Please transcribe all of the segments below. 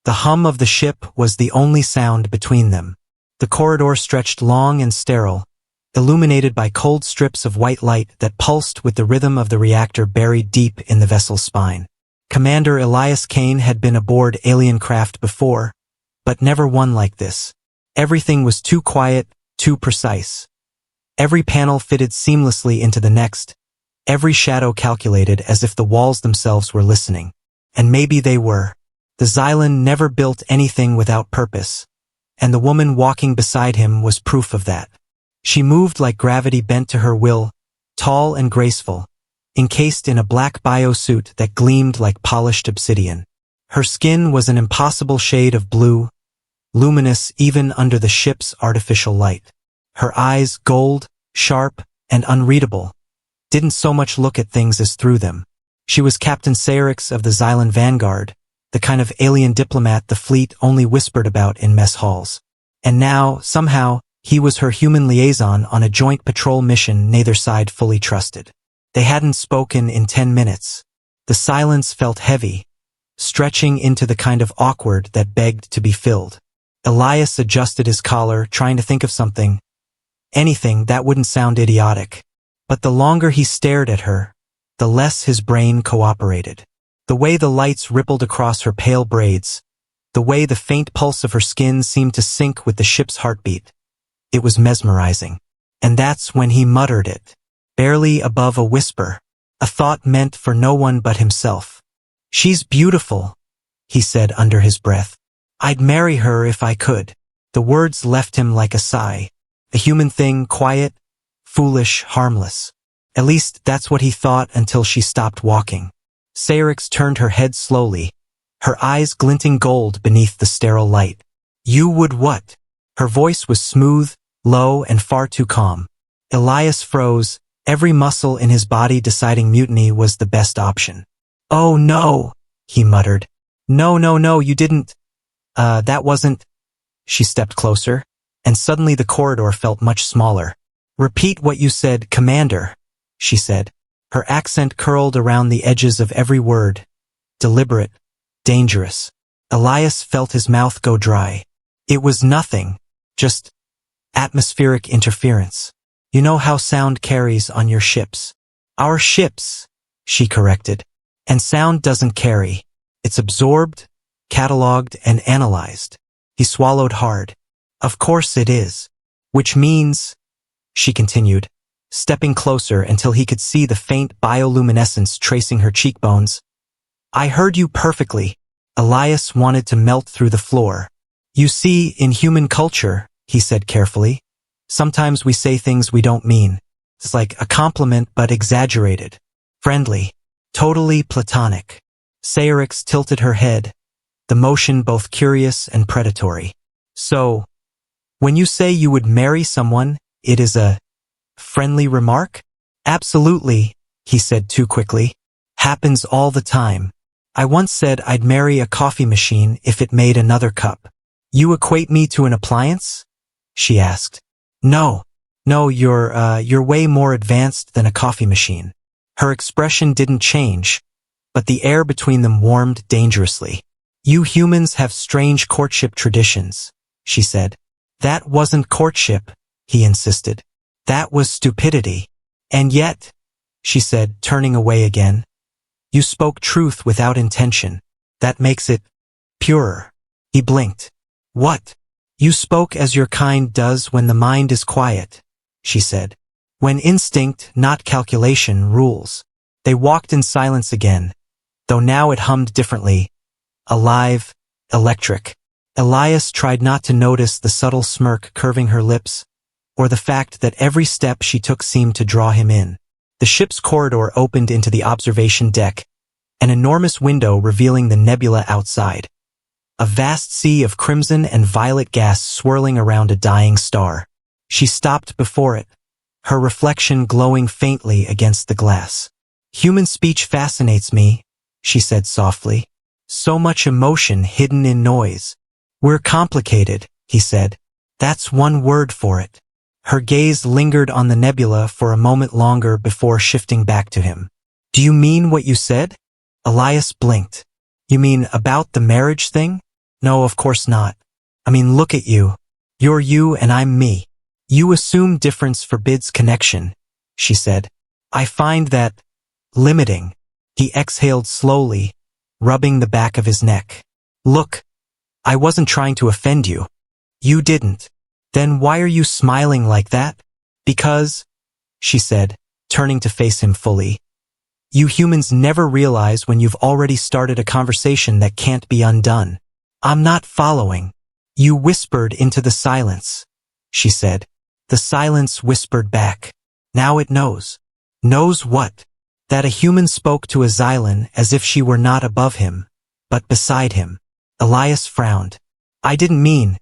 The hum of the ship was the only sound between them. The corridor stretched long and sterile, illuminated by cold strips of white light that pulsed with the rhythm of the reactor buried deep in the vessel's spine. Commander Elias Kane had been aboard alien craft before, but never one like this. Everything was too quiet, too precise. Every panel fitted seamlessly into the next, every shadow calculated as if the walls themselves were listening. And maybe they were. The Xylan never built anything without purpose, and the woman walking beside him was proof of that. She moved like gravity bent to her will, tall and graceful, encased in a black biosuit that gleamed like polished obsidian. Her skin was an impossible shade of blue, luminous even under the ship's artificial light. Her eyes, gold, sharp, and unreadable, didn't so much look at things as through them. She was Captain Sayrix of the Xylan Vanguard, the kind of alien diplomat the fleet only whispered about in mess halls. And now, somehow, he was her human liaison on a joint patrol mission neither side fully trusted. They hadn't spoken in 10 minutes. The silence felt heavy, stretching into the kind of awkward that begged to be filled. Elias adjusted his collar, trying to think of something. Anything that wouldn't sound idiotic. But the longer he stared at her, the less his brain cooperated. The way the lights rippled across her pale braids, the way the faint pulse of her skin seemed to sync with the ship's heartbeat. It was mesmerizing. And that's when he muttered it, barely above a whisper, a thought meant for no one but himself. "She's beautiful," he said under his breath. "I'd marry her if I could." The words left him like a sigh, a human thing, quiet, foolish, harmless. At least that's what he thought until she stopped walking. Sayrix turned her head slowly, her eyes glinting gold beneath the sterile light. "You would what?" Her voice was smooth, low, and far too calm. Elias froze, every muscle in his body deciding mutiny was the best option. "Oh no," he muttered. No, you didn't. That wasn't." She stepped closer, and suddenly the corridor felt much smaller. "Repeat what you said, Commander," she said. Her accent curled around the edges of every word. Deliberate, dangerous. Elias felt his mouth go dry. It was nothing, just atmospheric interference. "You know how sound carries on your ships." "Our ships," she corrected. "And sound doesn't carry. It's absorbed, cataloged, and analyzed." He swallowed hard. "Of course it is. Which means," she continued, stepping closer until he could see the faint bioluminescence tracing her cheekbones. "I heard you perfectly." Elias wanted to melt through the floor. "You see, in human culture," he said carefully, "sometimes we say things we don't mean. It's like a compliment but exaggerated. Friendly. Totally platonic." Sayrix tilted her head, the motion both curious and predatory. "So, when you say you would marry someone, it is a friendly remark?" "Absolutely," he said too quickly. "Happens all the time. I once said I'd marry a coffee machine if it made another cup." "You equate me to an appliance?" she asked. No, you're way more advanced than a coffee machine." Her expression didn't change, but the air between them warmed dangerously. "You humans have strange courtship traditions," she said. "That wasn't courtship," he insisted. "That was stupidity. And yet," she said, turning away again, "you spoke truth without intention. That makes it purer." He blinked. "What?" "You spoke as your kind does when the mind is quiet," she said. "When instinct, not calculation, rules." They walked in silence again, though now it hummed differently, alive, electric. Elias tried not to notice the subtle smirk curving her lips, or the fact that every step she took seemed to draw him in. The ship's corridor opened into the observation deck, an enormous window revealing the nebula outside. A vast sea of crimson and violet gas swirling around a dying star. She stopped before it, her reflection glowing faintly against the glass. "Human speech fascinates me," she said softly. "So much emotion hidden in noise." "We're complicated," he said. "That's one word for it." Her gaze lingered on the nebula for a moment longer before shifting back to him. "Do you mean what you said?" Elias blinked. "You mean about the marriage thing?" No, of course not. I mean, look at you. You're you and I'm me. You assume difference forbids connection, she said. I find that limiting. He exhaled slowly, rubbing the back of his neck. Look, I wasn't trying to offend you. You didn't. Then why are you smiling like that? Because, she said, turning to face him fully. You humans never realize when you've already started a conversation that can't be undone. I'm not following. You whispered into the silence, she said. The silence whispered back. Now it knows. Knows what? That a human spoke to a Xylan as if she were not above him, but beside him. Elias frowned. I didn't mean.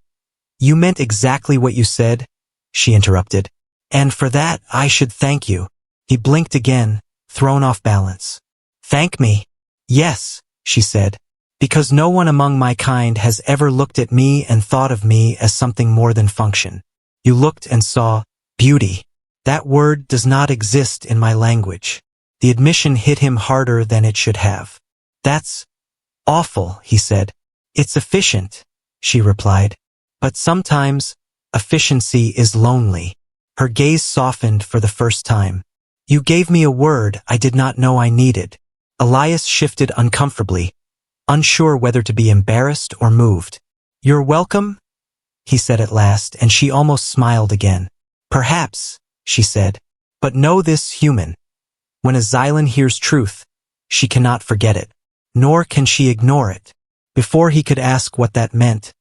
You meant exactly what you said, she interrupted. And for that I should thank you. He blinked again, thrown off balance. Thank me? Yes, she said. Because no one among my kind has ever looked at me and thought of me as something more than function. You looked and saw beauty. That word does not exist in my language. The admission hit him harder than it should have. That's awful, he said. It's efficient, she replied. But sometimes, efficiency is lonely. Her gaze softened for the first time. You gave me a word I did not know I needed. Elias shifted uncomfortably, unsure whether to be embarrassed or moved. You're welcome, he said at last, and she almost smiled again. Perhaps, she said. But know this, human. When a Xylan hears truth, she cannot forget it. Nor can she ignore it. Before he could ask what that meant,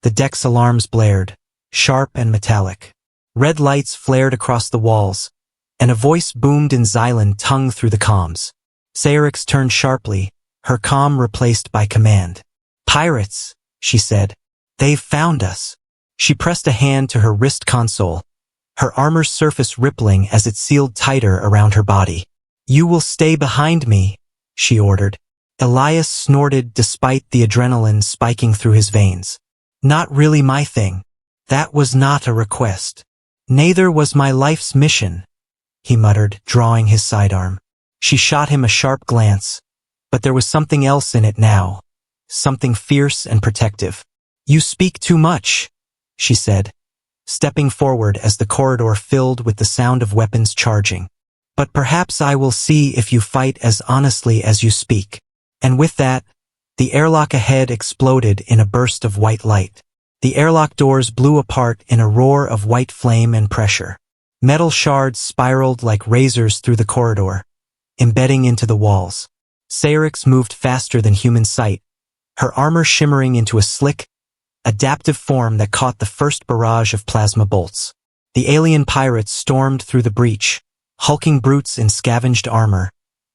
the deck's alarms blared, sharp and metallic. Red lights flared across the walls, and a voice boomed in Xylan tongue through the comms. Sayrix turned sharply, her calm replaced by command. Pirates, she said. They've found us. She pressed a hand to her wrist console, her armor's surface rippling as it sealed tighter around her body. You will stay behind me, she ordered. Elias snorted despite the adrenaline spiking through his veins. Not really my thing. That was not a request. Neither was my life's mission, he muttered, drawing his sidearm. She shot him a sharp glance, but there was something else in it now, something fierce and protective. You speak too much, she said, stepping forward as the corridor filled with the sound of weapons charging. But perhaps I will see if you fight as honestly as you speak. And with that, the airlock ahead exploded in a burst of white light. The airlock doors blew apart in a roar of white flame and pressure. Metal shards spiraled like razors through the corridor, embedding into the walls. Sayrix moved faster than human sight, her armor shimmering into a slick, adaptive form that caught the first barrage of plasma bolts. The alien pirates stormed through the breach, hulking brutes in scavenged armor,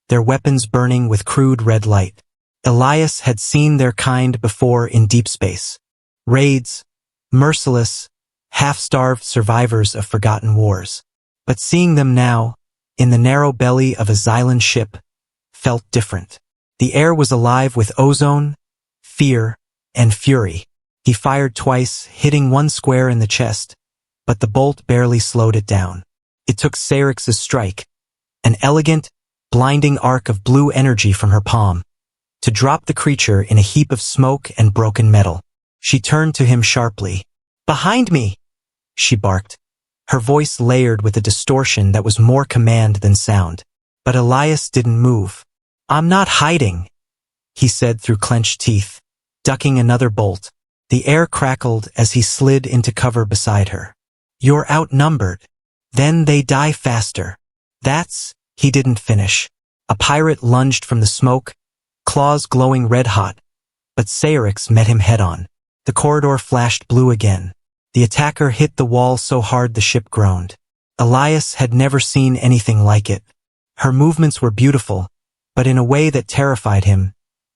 their weapons burning with crude red light. Elias had seen their kind before in deep space. Raids, merciless, half-starved survivors of forgotten wars. But seeing them now, in the narrow belly of a Xylan ship, felt different. The air was alive with ozone, fear, and fury. He fired twice, hitting one square in the chest, but the bolt barely slowed it down. It took Sayrix's strike, an elegant, blinding arc of blue energy from her palm, to drop the creature in a heap of smoke and broken metal. She turned to him sharply. Behind me, she barked, her voice layered with a distortion that was more command than sound. But Elias didn't move. I'm not hiding, he said through clenched teeth, ducking another bolt. The air crackled as he slid into cover beside her. You're outnumbered. Then they die faster. He didn't finish. A pirate lunged from the smoke, claws glowing red-hot, but Sayrix met him head-on. The corridor flashed blue again. The attacker hit the wall so hard the ship groaned. Elias had never seen anything like it. Her movements were beautiful, but in a way that terrified him.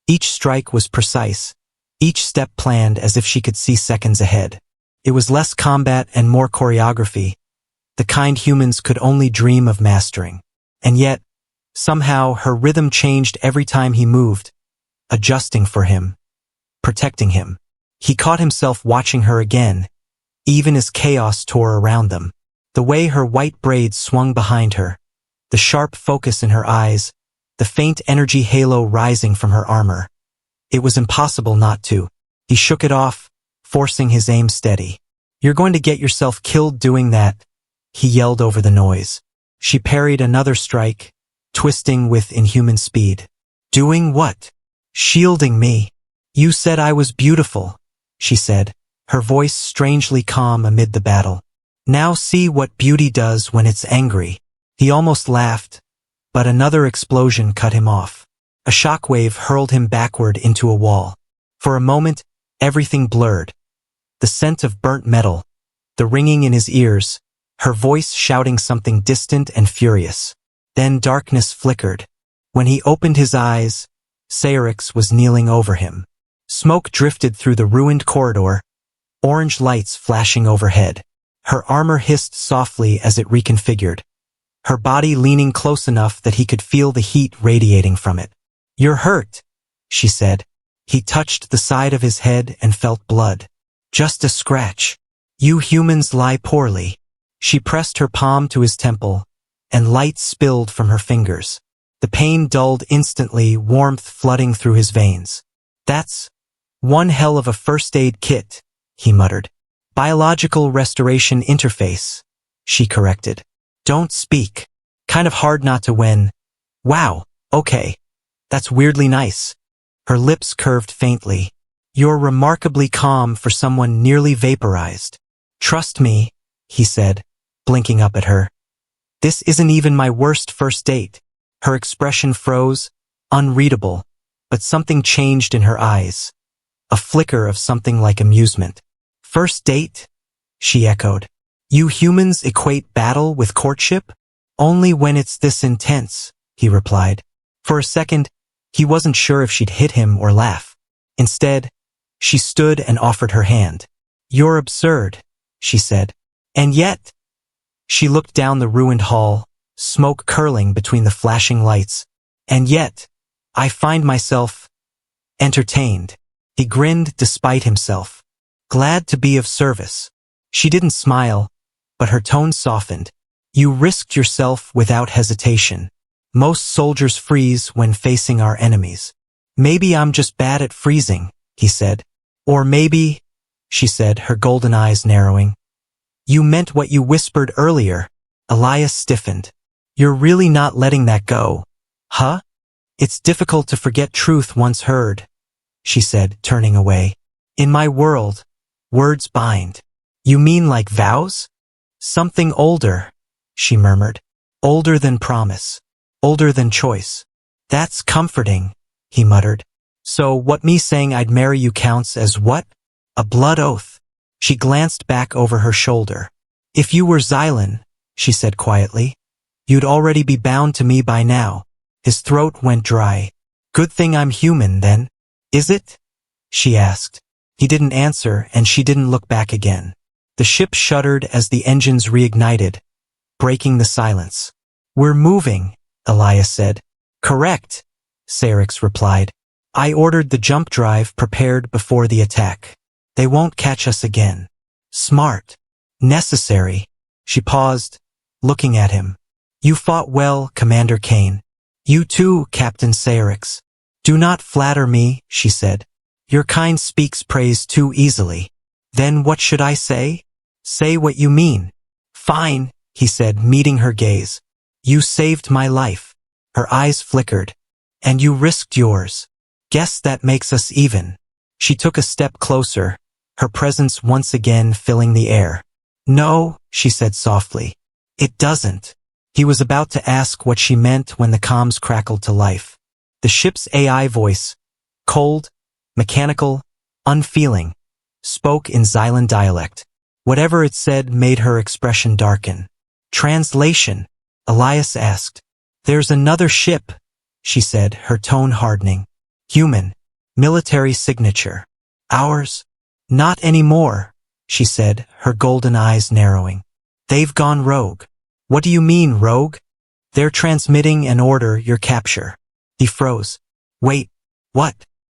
Each strike was precise, each step planned as if she could see seconds ahead. It was less combat and more choreography, the kind humans could only dream of mastering. And yet, somehow her rhythm changed every time he moved, adjusting for him, protecting him. He caught himself watching her again, even as chaos tore around them. The way her white braids swung behind her, the sharp focus in her eyes, the faint energy halo rising from her armor. It was impossible not to. He shook it off, forcing his aim steady. "You're going to get yourself killed doing that," he yelled over the noise. She parried another strike, twisting with inhuman speed. "Doing what?" "Shielding me." "You said I was beautiful," she said, her voice strangely calm amid the battle. "Now see what beauty does when it's angry." He almost laughed, but another explosion cut him off. A shockwave hurled him backward into a wall. For a moment, everything blurred. The scent of burnt metal, the ringing in his ears, her voice shouting something distant and furious. Then darkness flickered. When he opened his eyes, Sayrix was kneeling over him. Smoke drifted through the ruined corridor, orange lights flashing overhead. Her armor hissed softly as it reconfigured, her body leaning close enough that he could feel the heat radiating from it. "You're hurt," she said. He touched the side of his head and felt blood. "Just a scratch. You humans lie poorly." She pressed her palm to his temple, and light spilled from her fingers. The pain dulled instantly, warmth flooding through his veins. "That's one hell of a first aid kit," he muttered. "Biological restoration interface," she corrected. "Don't speak. Kind of hard not to win." "Wow, okay. That's weirdly nice." Her lips curved faintly. "You're remarkably calm for someone nearly vaporized." "Trust me," he said, blinking up at her. "This isn't even my worst first date." Her expression froze, unreadable, but something changed in her eyes. A flicker of something like amusement. "First date?" she echoed. "You humans equate battle with courtship?" "Only when it's this intense," he replied. For a second, he wasn't sure if she'd hit him or laugh. Instead, she stood and offered her hand. "You're absurd," she said. "And yet..." She looked down the ruined hall, smoke curling between the flashing lights. "And yet, I find myself entertained." He grinned despite himself. "Glad to be of service." She didn't smile, but her tone softened. "You risked yourself without hesitation. Most soldiers freeze when facing our enemies." "Maybe I'm just bad at freezing," he said. "Or maybe," she said, her golden eyes narrowing, "you meant what you whispered earlier." Elias stiffened. "You're really not letting that go, huh?" "It's difficult to forget truth once heard," she said, turning away. "In my world, words bind." "You mean like vows?" "Something older," she murmured. "Older than promise. Older than choice." "That's comforting," he muttered. "So what me saying I'd marry you counts as what? A blood oath?" She glanced back over her shoulder. "If you were Xylan," she said quietly, "you'd already be bound to me by now." His throat went dry. "Good thing I'm human, then." "Is it?" she asked. He didn't answer, and she didn't look back again. The ship shuddered as the engines reignited, breaking the silence. "We're moving," Elias said. "Correct," Sayrix replied. "I ordered the jump drive prepared before the attack. They won't catch us again." "Smart. Necessary." She paused, looking at him. "You fought well, Commander Kane." "You too, Captain Sayrix." "Do not flatter me," she said. "Your kind speaks praise too easily." "Then what should I say?" "Say what you mean." "Fine," he said, meeting her gaze. "You saved my life." Her eyes flickered. "And you risked yours. Guess that makes us even." She took a step closer, her presence once again filling the air. "No," she said softly. "It doesn't." He was about to ask what she meant when the comms crackled to life. The ship's AI voice, cold, mechanical, unfeeling, spoke in Xylan dialect. Whatever it said made her expression darken. "Translation?" Elias asked. "There's another ship," she said, her tone hardening. "Human. Military signature. Ours?" "Not anymore," she said, her golden eyes narrowing. "They've gone rogue." "What do you mean, rogue?" "They're transmitting an order your capture." He froze. "Wait, what?"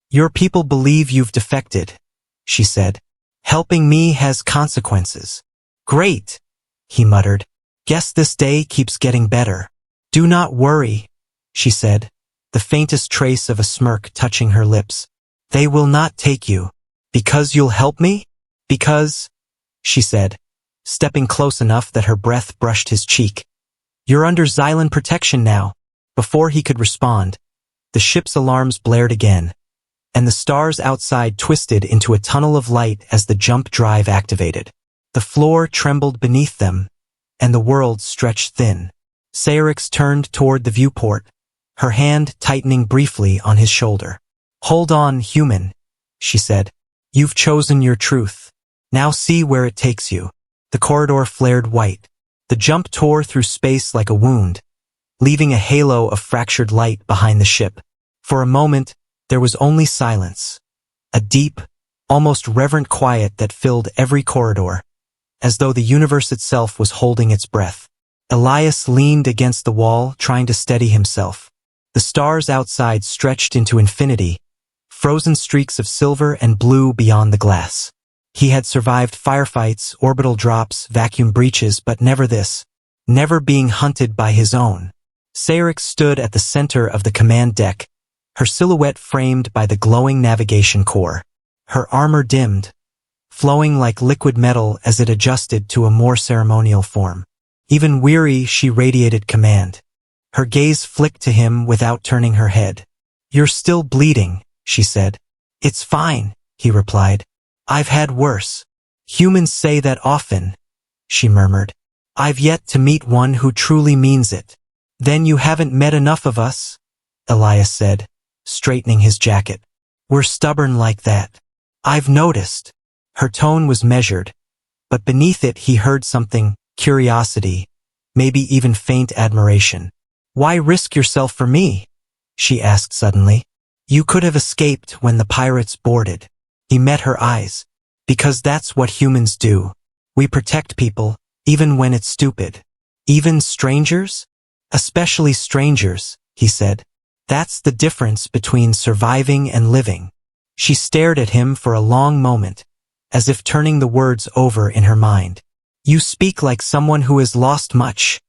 "Your people believe you've defected," she said. "Helping me has consequences." "Great," he muttered. "Guess this day keeps getting better." "Do not worry," she said, the faintest trace of a smirk touching her lips. "They will not take you." Because you'll help me? Because, she said, stepping close enough that her breath brushed his cheek. You're under Xylan protection now. Before he could respond, the ship's alarms blared again, and the stars outside twisted into a tunnel of light as the jump drive activated. The floor trembled beneath them, and the world stretched thin. Sayrix turned toward the viewport, her hand tightening briefly on his shoulder. Hold on, human, she said. You've chosen your truth. Now see where it takes you. The corridor flared white. The jump tore through space like a wound, leaving a halo of fractured light behind the ship. For a moment, there was only silence. A deep, almost reverent quiet that filled every corridor, as though the universe itself was holding its breath. Elias leaned against the wall, trying to steady himself. The stars outside stretched into infinity, frozen streaks of silver and blue beyond the glass. He had survived firefights, orbital drops, vacuum breaches, but never this. Never being hunted by his own. Sayrix stood at the center of the command deck, her silhouette framed by the glowing navigation core. Her armor dimmed, flowing like liquid metal as it adjusted to a more ceremonial form. Even weary, she radiated command. Her gaze flicked to him without turning her head. You're still bleeding, she said. It's fine, he replied. I've had worse. Humans say that often, she murmured. I've yet to meet one who truly means it. Then you haven't met enough of us, Elias said, straightening his jacket. We're stubborn like that. I've noticed. Her tone was measured, but beneath it he heard something, curiosity, maybe even faint admiration. Why risk yourself for me? She asked suddenly. You could have escaped when the pirates boarded. He met her eyes. Because that's what humans do. We protect people, even when it's stupid. Even strangers? Especially strangers, he said. That's the difference between surviving and living. She stared at him for a long moment, as if turning the words over in her mind. You speak like someone who has lost much,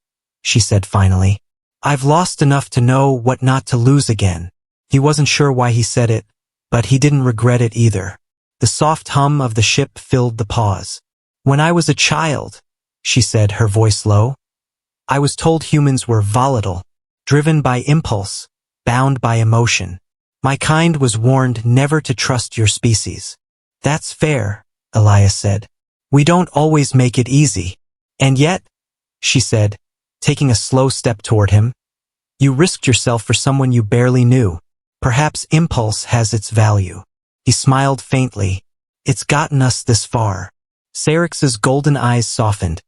she said finally. I've lost enough to know what not to lose again. He wasn't sure why he said it, but he didn't regret it either. The soft hum of the ship filled the pause. When I was a child, she said, her voice low, I was told humans were volatile, driven by impulse, bound by emotion. My kind was warned never to trust your species. That's fair, Elias said. We don't always make it easy. And yet, she said, taking a slow step toward him, you risked yourself for someone you barely knew. Perhaps impulse has its value. He smiled faintly. It's gotten us this far. Sayrix's golden eyes softened,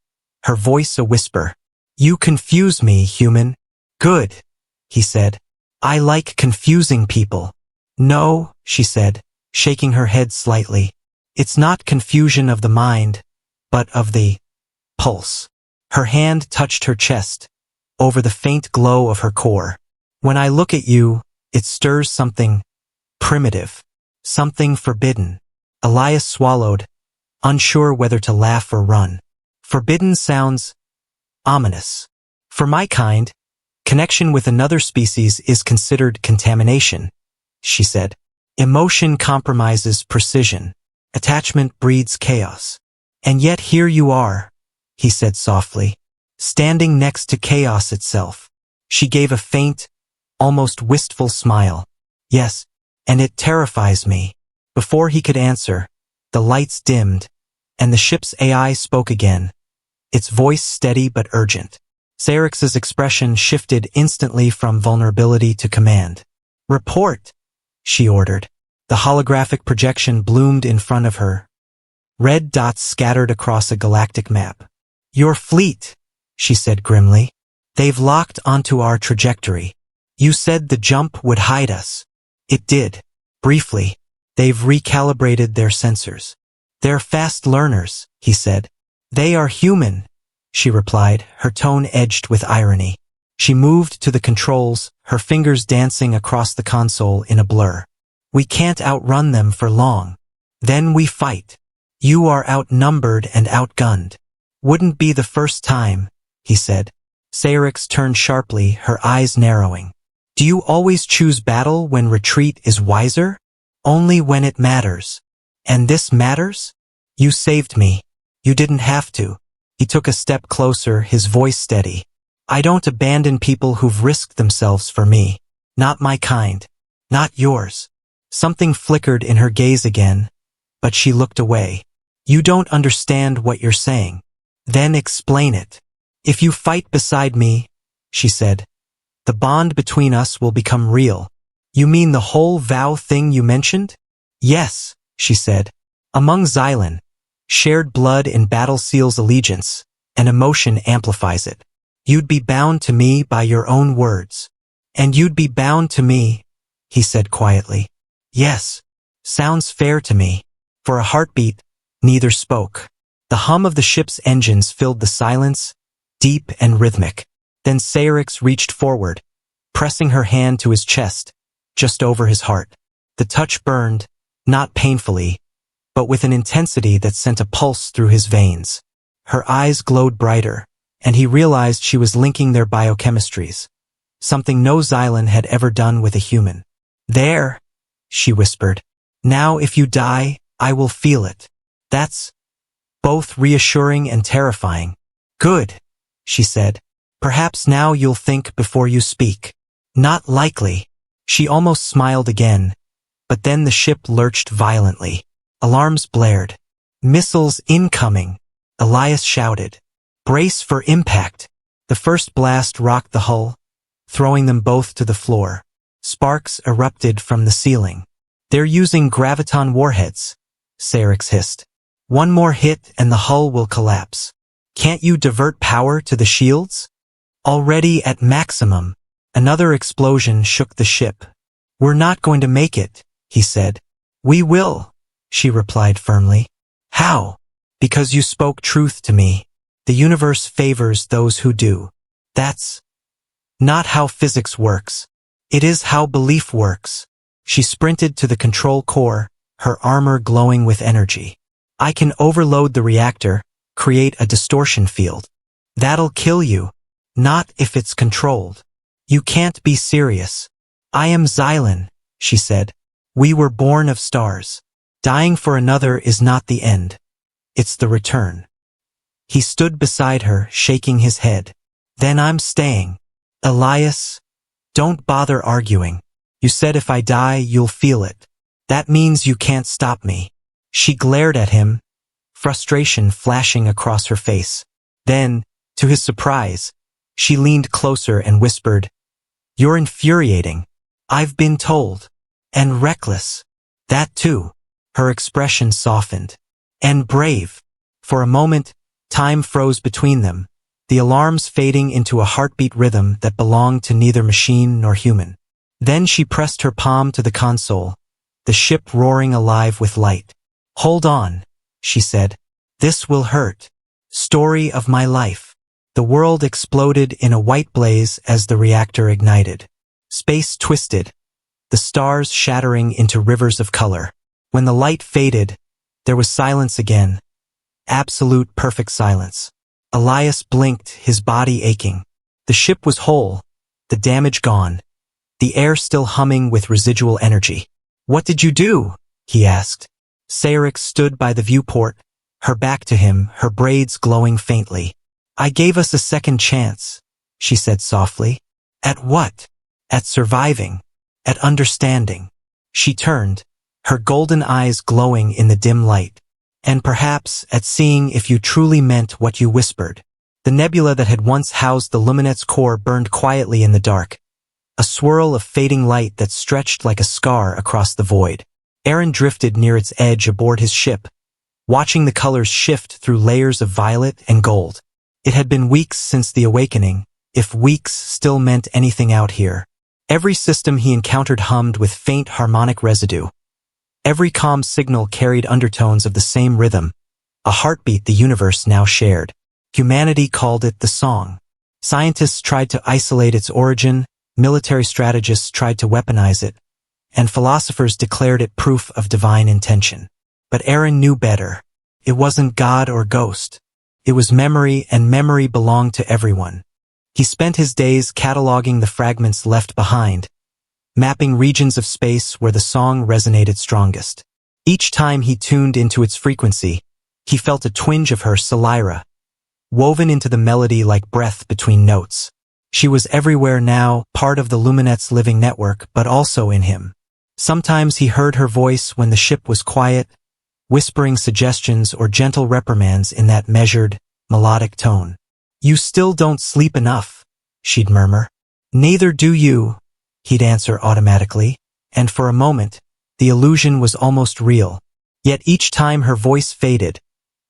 her voice a whisper. You confuse me, human. Good, he said. I like confusing people. No, she said, shaking her head slightly. It's not confusion of the mind, but of the pulse. Her hand touched her chest, over the faint glow of her core. When I look at you, it stirs something primitive, something forbidden. Elias swallowed, unsure whether to laugh or run. Forbidden sounds ominous. For my kind, connection with another species is considered contamination, she said. Emotion compromises precision. Attachment breeds chaos. And yet here you are, he said softly, standing next to chaos itself. She gave a faint, almost wistful smile. Yes, and it terrifies me. Before he could answer, the lights dimmed, and the ship's AI spoke again, its voice steady but urgent. Sayrix's expression shifted instantly from vulnerability to command. Report, she ordered. The holographic projection bloomed in front of her. Red dots scattered across a galactic map. Your fleet, she said grimly. They've locked onto our trajectory. You said the jump would hide us. It did. Briefly. They've recalibrated their sensors. They're fast learners, he said. They are human, she replied, her tone edged with irony. She moved to the controls, her fingers dancing across the console in a blur. We can't outrun them for long. Then we fight. You are outnumbered and outgunned. Wouldn't be the first time, he said. Sayrix turned sharply, her eyes narrowing. Do you always choose battle when retreat is wiser? Only when it matters. And this matters? You saved me. You didn't have to. He took a step closer, his voice steady. I don't abandon people who've risked themselves for me. Not my kind. Not yours. Something flickered in her gaze again, but she looked away. You don't understand what you're saying. Then explain it. If you fight beside me, she said, the bond between us will become real. You mean the whole vow thing you mentioned? Yes, she said. Among Xylan, shared blood in battle seals allegiance, and emotion amplifies it. You'd be bound to me by your own words. And you'd be bound to me, he said quietly. Yes, sounds fair to me. For a heartbeat, neither spoke. The hum of the ship's engines filled the silence, deep and rhythmic. Then Sayrix reached forward, pressing her hand to his chest, just over his heart. The touch burned, not painfully, but with an intensity that sent a pulse through his veins. Her eyes glowed brighter, and he realized she was linking their biochemistries, something no Xylan had ever done with a human. There, she whispered. Now if you die, I will feel it. That's both reassuring and terrifying. Good, she said. Perhaps now you'll think before you speak. Not likely. She almost smiled again, but then the ship lurched violently. Alarms blared. Missiles incoming, Elias shouted. Brace for impact. The first blast rocked the hull, throwing them both to the floor. Sparks erupted from the ceiling. They're using graviton warheads, Sayrix hissed. One more hit and the hull will collapse. Can't you divert power to the shields? Already at maximum. Another explosion shook the ship. We're not going to make it, he said. We will, she replied firmly. How? Because you spoke truth to me. The universe favors those who do. That's not how physics works. It is how belief works. She sprinted to the control core, her armor glowing with energy. I can overload the reactor, create a distortion field. That'll kill you. Not if it's controlled. You can't be serious. I am Xylan, she said. We were born of stars. Dying for another is not the end. It's the return. He stood beside her, shaking his head. Then I'm staying. Elias, don't bother arguing. You said if I die, you'll feel it. That means you can't stop me. She glared at him, frustration flashing across her face. Then, to his surprise, she leaned closer and whispered, You're infuriating. I've been told. And reckless. That too. Her expression softened. And brave. For a moment, time froze between them, the alarms fading into a heartbeat rhythm that belonged to neither machine nor human. Then she pressed her palm to the console, the ship roaring alive with light. Hold on, she said. This will hurt. Story of my life. The world exploded in a white blaze as the reactor ignited. Space twisted, the stars shattering into rivers of color. When the light faded, there was silence again. Absolute perfect silence. Elias blinked, his body aching. The ship was whole, the damage gone, the air still humming with residual energy. What did you do? He asked. Sayrix stood by the viewport, her back to him, her braids glowing faintly. I gave us a second chance, she said softly. At what? At surviving. At understanding. She turned, her golden eyes glowing in the dim light. And perhaps at seeing if you truly meant what you whispered. The nebula that had once housed the Luminet's core burned quietly in the dark, a swirl of fading light that stretched like a scar across the void. Aaron drifted near its edge aboard his ship, watching the colors shift through layers of violet and gold. It had been weeks since the awakening, if weeks still meant anything out here. Every system he encountered hummed with faint harmonic residue. Every comm signal carried undertones of the same rhythm, a heartbeat the universe now shared. Humanity called it the song. Scientists tried to isolate its origin, military strategists tried to weaponize it, and philosophers declared it proof of divine intention. But Aaron knew better. It wasn't God or ghost. It was memory, and memory belonged to everyone. He spent his days cataloging the fragments left behind, mapping regions of space where the song resonated strongest. Each time he tuned into its frequency, he felt a twinge of her, Salira, woven into the melody like breath between notes. She was everywhere now, part of the Luminet's living network, but also in him. Sometimes he heard her voice when the ship was quiet, whispering suggestions or gentle reprimands in that measured, melodic tone. "You still don't sleep enough," she'd murmur. "Neither do you," he'd answer automatically, and for a moment, the illusion was almost real. Yet each time her voice faded,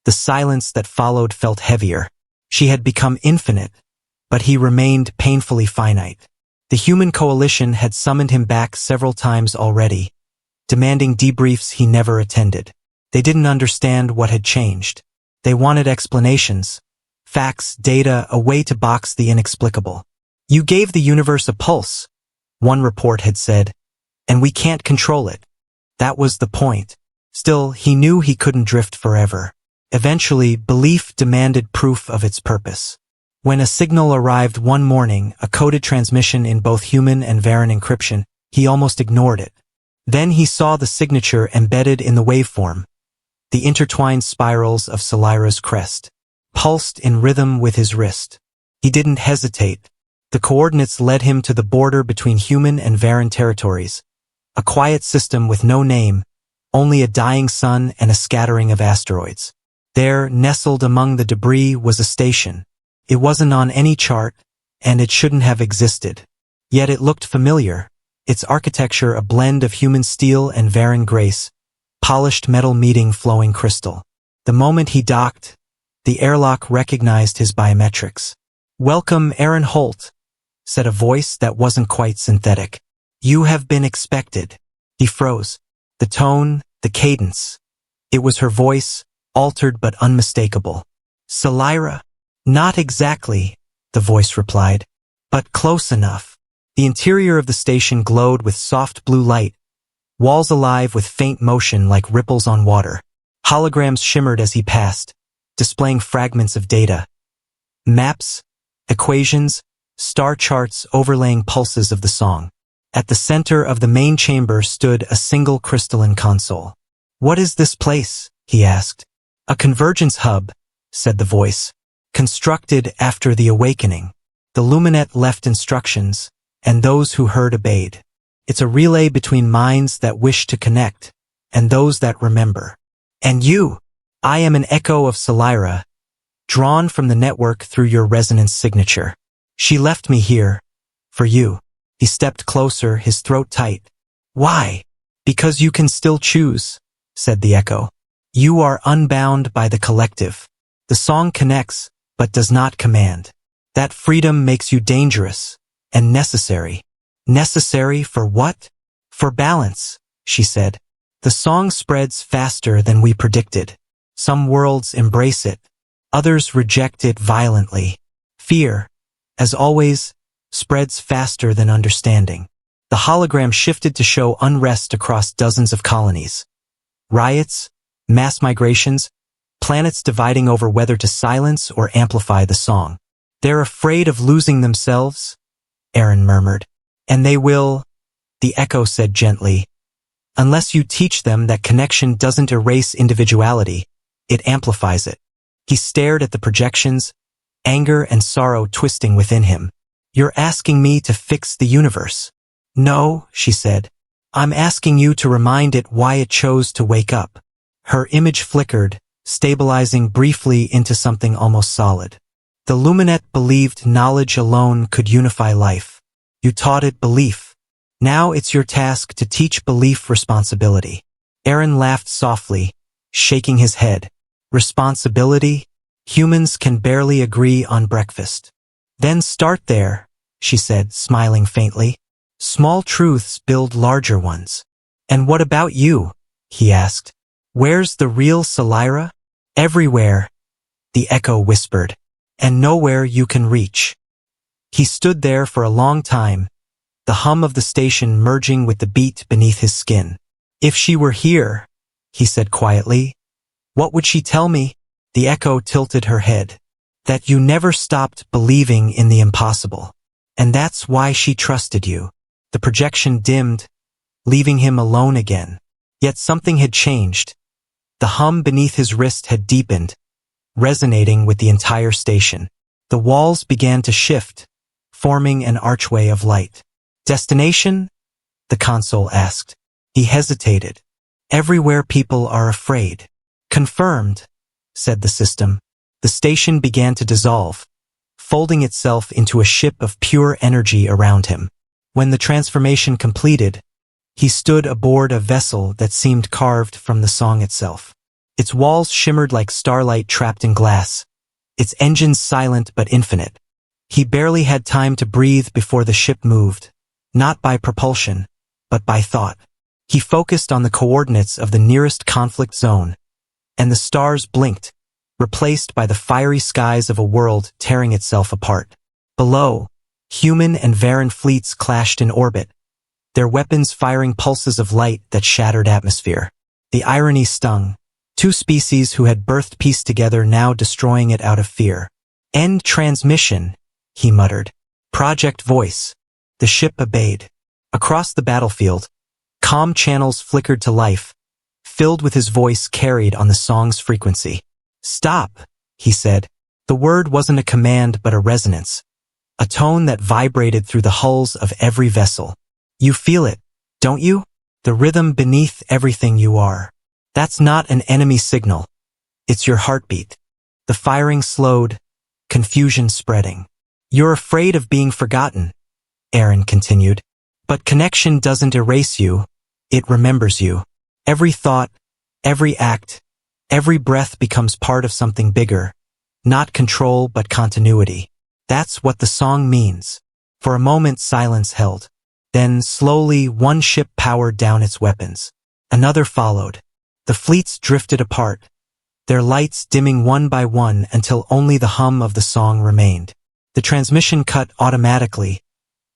the silence that followed felt heavier. She had become infinite, but he remained painfully finite. The human coalition had summoned him back several times already, demanding debriefs he never attended. They didn't understand what had changed. They wanted explanations, facts, data, a way to box the inexplicable. "You gave the universe a pulse," one report had said, "and we can't control it." That was the point. Still, he knew he couldn't drift forever. Eventually, belief demanded proof of its purpose. When a signal arrived one morning, a coded transmission in both human and Varan encryption, he almost ignored it. Then he saw the signature embedded in the waveform, the intertwined spirals of Salira's crest, pulsed in rhythm with his wrist. He didn't hesitate. The coordinates led him to the border between human and Varan territories, a quiet system with no name, only a dying sun and a scattering of asteroids. There, nestled among the debris, was a station. It wasn't on any chart, and it shouldn't have existed. Yet it looked familiar, its architecture a blend of human steel and Varan grace, polished metal meeting flowing crystal. The moment he docked, the airlock recognized his biometrics. "Welcome, Aaron Holt," said a voice that wasn't quite synthetic. "You have been expected." He froze. The tone, the cadence. It was her voice, altered but unmistakable. "Salira?" "Not exactly," the voice replied, "but close enough." The interior of the station glowed with soft blue light, walls alive with faint motion like ripples on water. Holograms shimmered as he passed, displaying fragments of data. Maps, equations, star charts overlaying pulses of the song. At the center of the main chamber stood a single crystalline console. "What is this place?" he asked. "A convergence hub," said the voice, "constructed after the awakening." The Luminet left instructions, and those who heard obeyed. It's a relay between minds that wish to connect, and those that remember. "And you?" "I am an echo of Salira, drawn from the network through your resonance signature. She left me here, for you." He stepped closer, his throat tight. "Why?" "Because you can still choose," said the echo. "You are unbound by the collective. The song connects, but does not command. That freedom makes you dangerous, and necessary." "Necessary for what?" "For balance," she said. "The song spreads faster than we predicted. Some worlds embrace it, others reject it violently. Fear, as always, spreads faster than understanding." The hologram shifted to show unrest across dozens of colonies. Riots, mass migrations, planets dividing over whether to silence or amplify the song. "They're afraid of losing themselves," Aaron murmured. "And they will," the echo said gently, "unless you teach them that connection doesn't erase individuality, it amplifies it." He stared at the projections, anger and sorrow twisting within him. "You're asking me to fix the universe." "No," she said. "I'm asking you to remind it why it chose to wake up." Her image flickered, stabilizing briefly into something almost solid. "The Luminet believed knowledge alone could unify life. You taught it belief. Now it's your task to teach belief responsibility." Aaron laughed softly, shaking his head. "Responsibility? Humans can barely agree on breakfast." "Then start there," she said, smiling faintly. "Small truths build larger ones." "And what about you?" he asked. "Where's the real Salira?" "Everywhere," the echo whispered, "and nowhere you can reach." He stood there for a long time, the hum of the station merging with the beat beneath his skin. "If she were here," he said quietly, "what would she tell me?" The echo tilted her head. "That you never stopped believing in the impossible. And that's why she trusted you." The projection dimmed, leaving him alone again. Yet something had changed. The hum beneath his wrist had deepened, resonating with the entire station. The walls began to shift, forming an archway of light. "Destination?" the console asked. He hesitated. "Everywhere people are afraid." "Confirmed," said the system. The station began to dissolve, folding itself into a ship of pure energy around him. When the transformation completed, he stood aboard a vessel that seemed carved from the song itself. Its walls shimmered like starlight trapped in glass, its engines silent but infinite. He barely had time to breathe before the ship moved, not by propulsion, but by thought. He focused on the coordinates of the nearest conflict zone, and the stars blinked, replaced by the fiery skies of a world tearing itself apart. Below, human and Varan fleets clashed in orbit, their weapons firing pulses of light that shattered atmosphere. The irony stung. Two species who had birthed peace together now destroying it out of fear. "End transmission," he muttered. "Project voice." The ship obeyed. Across the battlefield, comm channels flickered to life, filled with his voice carried on the song's frequency. "Stop," he said. The word wasn't a command but a resonance, a tone that vibrated through the hulls of every vessel. "You feel it, don't you? The rhythm beneath everything you are. That's not an enemy signal. It's your heartbeat." The firing slowed, confusion spreading. "You're afraid of being forgotten," Aaron continued. "But connection doesn't erase you, it remembers you. Every thought, every act, every breath becomes part of something bigger, not control but continuity. That's what the song means." For a moment silence held. Then, slowly, one ship powered down its weapons. Another followed. The fleets drifted apart, their lights dimming one by one until only the hum of the song remained. The transmission cut automatically,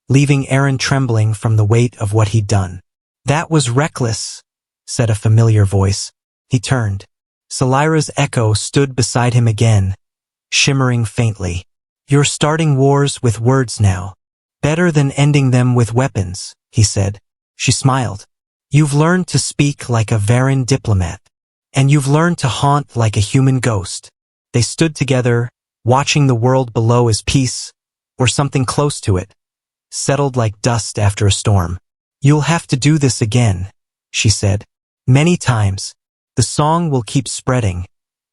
leaving Aaron trembling from the weight of what he'd done. "That was reckless," said a familiar voice. He turned. Salira's echo stood beside him again, shimmering faintly. "You're starting wars with words now. Better than ending them with weapons," he said. She smiled. "You've learned to speak like a Varan diplomat. And you've learned to haunt like a human ghost." They stood together, watching the world below as peace, or something close to it, settled like dust after a storm. "You'll have to do this again," she said. "Many times. The song will keep spreading,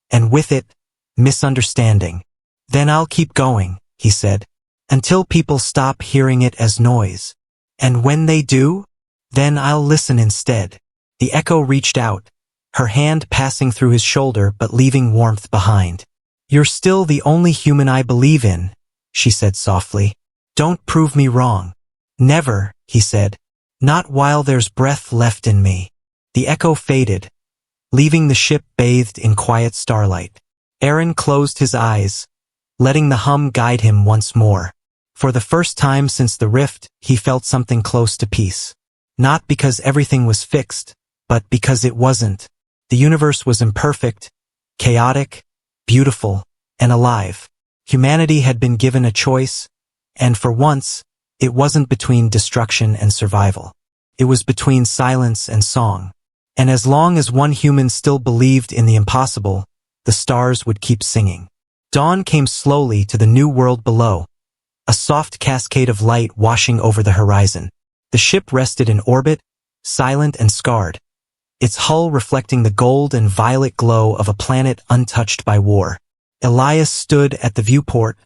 and with it, misunderstanding." "Then I'll keep going," he said, "until people stop hearing it as noise. And when they do, then I'll listen instead." The echo reached out, her hand passing through his shoulder but leaving warmth behind. "You're still the only human I believe in," she said softly. "Don't prove me wrong." "Never," he said. "Not while there's breath left in me." The echo faded, leaving the ship bathed in quiet starlight. Aaron closed his eyes, letting the hum guide him once more. For the first time since the rift, he felt something close to peace. Not because everything was fixed, but because it wasn't. The universe was imperfect, chaotic, beautiful, and alive. Humanity had been given a choice, and for once, it wasn't between destruction and survival. It was between silence and song. And as long as one human still believed in the impossible, the stars would keep singing. Dawn came slowly to the new world below, a soft cascade of light washing over the horizon. The ship rested in orbit, silent and scarred, its hull reflecting the gold and violet glow of a planet untouched by war. Elias stood at the viewport,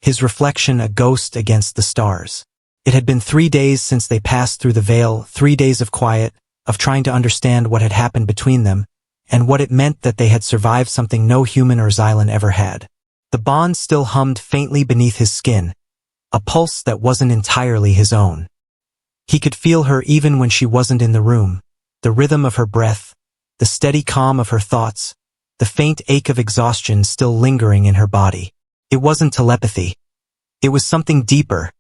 his reflection a ghost against the stars. It had been 3 days since they passed through the veil, 3 days of quiet, of trying to understand what had happened between them, and what it meant that they had survived something no human or Xylan ever had. The bond still hummed faintly beneath his skin, a pulse that wasn't entirely his own. He could feel her even when she wasn't in the room, the rhythm of her breath, the steady calm of her thoughts, the faint ache of exhaustion still lingering in her body. It wasn't telepathy. It was something deeper,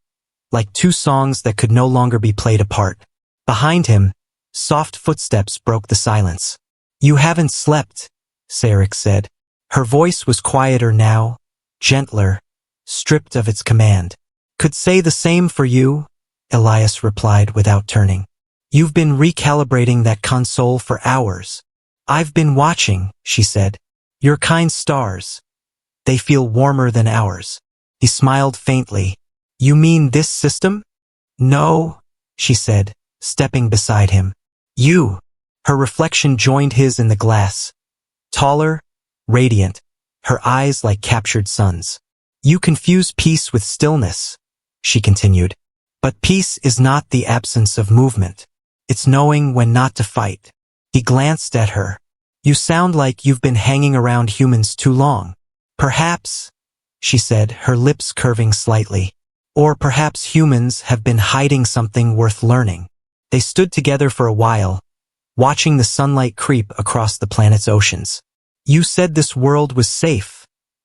like two songs that could no longer be played apart. Behind him, soft footsteps broke the silence. "You haven't slept," Sarek said. Her voice was quieter now, gentler, stripped of its command. "Could say the same for you," Elias replied without turning. You've been recalibrating that console for hours. I've been watching, she said. Your kind stars. They feel warmer than ours. He smiled faintly. You mean this system? No, she said, stepping beside him. You. Her reflection joined his in the glass. Taller, radiant, her eyes like captured suns. You confuse peace with stillness, she continued. But peace is not the absence of movement. It's knowing when not to fight. He glanced at her. You sound like you've been hanging around humans too long. Perhaps, she said, her lips curving slightly. Or perhaps humans have been hiding something worth learning. They stood together for a while, watching the sunlight creep across the planet's oceans. You said this world was safe,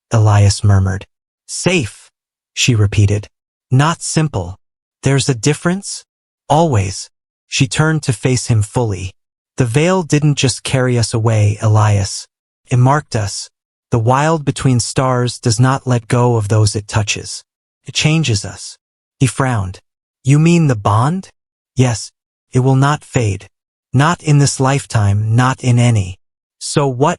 Elias murmured. Safe, she repeated. Not simple. There's a difference? Always. She turned to face him fully. The veil didn't just carry us away, Elias. It marked us. The wild between stars does not let go of those it touches. It changes us. He frowned. You mean the bond? Yes. It will not fade. Not in this lifetime, not in any. So what?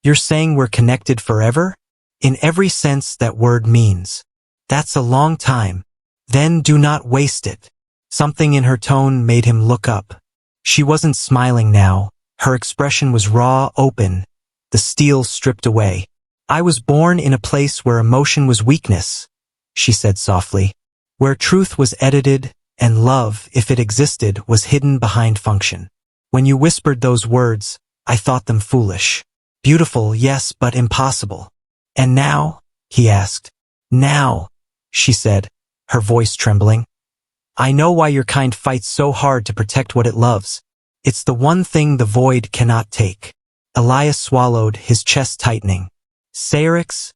You're saying we're connected forever? In every sense that word means. That's a long time. Then do not waste it. Something in her tone made him look up. She wasn't smiling now. Her expression was raw, open, the steel stripped away. I was born in a place where emotion was weakness, she said softly. Where truth was edited, and love, if it existed, was hidden behind function. When you whispered those words, I thought them foolish. Beautiful, yes, but impossible. And now? He asked. Now, she said, her voice trembling. I know why your kind fights so hard to protect what it loves. It's the one thing the void cannot take. Elias swallowed, his chest tightening. Sayrix?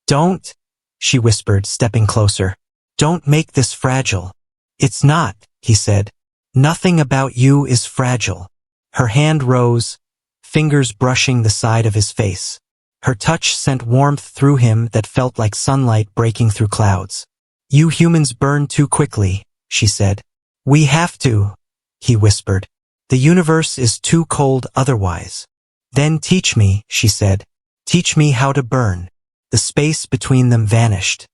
Don't, she whispered, stepping closer. Don't make this fragile. It's not, he said. Nothing about you is fragile. Her hand rose, fingers brushing the side of his face. Her touch sent warmth through him that felt like sunlight breaking through clouds. You humans burn too quickly, she said. We have to, he whispered. The universe is too cold otherwise. Then teach me, she said. Teach me how to burn. The space between them vanished.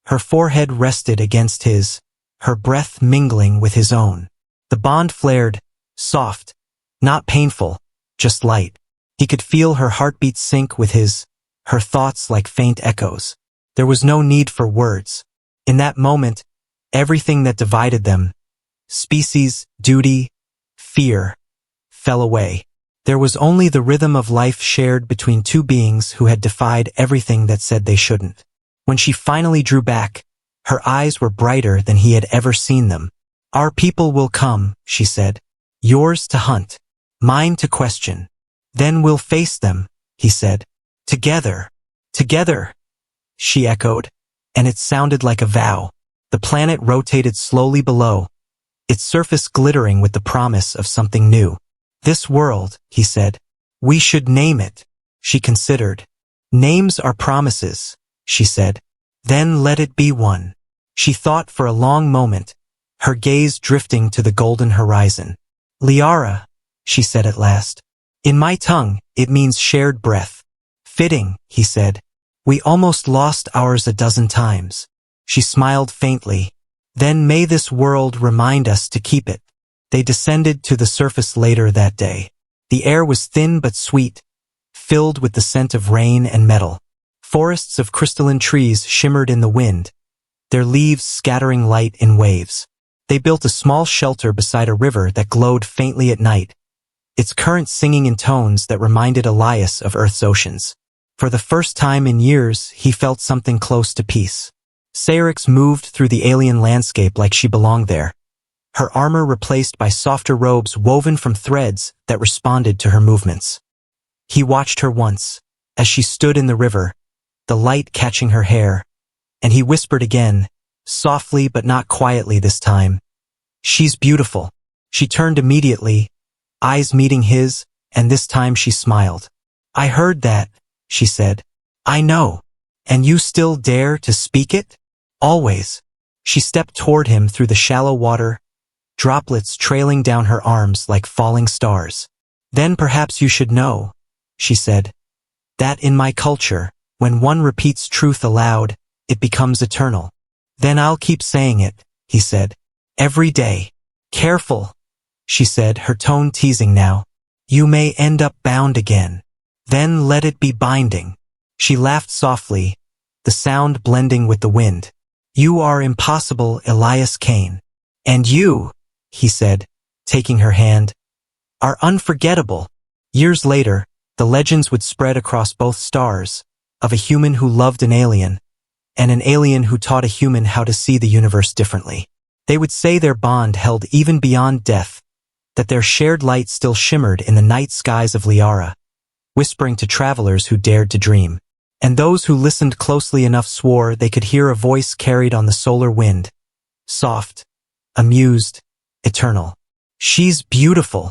Her forehead rested against his, her breath mingling with his own. The bond flared, soft, not painful, just light. He could feel her heartbeat sync with his, her thoughts like faint echoes. There was no need for words. In that moment, everything that divided them, species, duty, fear, fell away. There was only the rhythm of life shared between two beings who had defied everything that said they shouldn't. When she finally drew back, her eyes were brighter than he had ever seen them. Our people will come, she said. Yours to hunt, mine to question. Then we'll face them, he said. Together. Together, she echoed, and it sounded like a vow. The planet rotated slowly below, its surface glittering with the promise of something new. This world, he said. We should name it, she considered. Names are promises, she said. Then let it be one. She thought for a long moment, her gaze drifting to the golden horizon. Liara, she said at last. In my tongue, it means shared breath. Fitting, he said. We almost lost ours a dozen times. She smiled faintly. Then may this world remind us to keep it. They descended to the surface later that day. The air was thin but sweet, filled with the scent of rain and metal. Forests of crystalline trees shimmered in the wind, their leaves scattering light in waves. They built a small shelter beside a river that glowed faintly at night, its current singing in tones that reminded Elias of Earth's oceans. For the first time in years, he felt something close to peace. Sayrix moved through the alien landscape like she belonged there, her armor replaced by softer robes woven from threads that responded to her movements. He watched her once, as she stood in the river, the light catching her hair, and he whispered again, softly but not quietly this time. She's beautiful. She turned immediately, eyes meeting his, and this time she smiled. I heard that, she said. I know. And you still dare to speak it? Always. She stepped toward him through the shallow water, droplets trailing down her arms like falling stars. Then perhaps you should know, she said, that in my culture, when one repeats truth aloud, it becomes eternal. Then I'll keep saying it, he said, every day. Careful, she said, her tone teasing now. You may end up bound again. Then let it be binding. She laughed softly, the sound blending with the wind. You are impossible, Elias Kane. And you, he said, taking her hand, are unforgettable. Years later, the legends would spread across both stars, of a human who loved an alien, and an alien who taught a human how to see the universe differently. They would say their bond held even beyond death, that their shared light still shimmered in the night skies of Liara, whispering to travelers who dared to dream. And those who listened closely enough swore they could hear a voice carried on the solar wind, soft, amused, eternal. She's beautiful.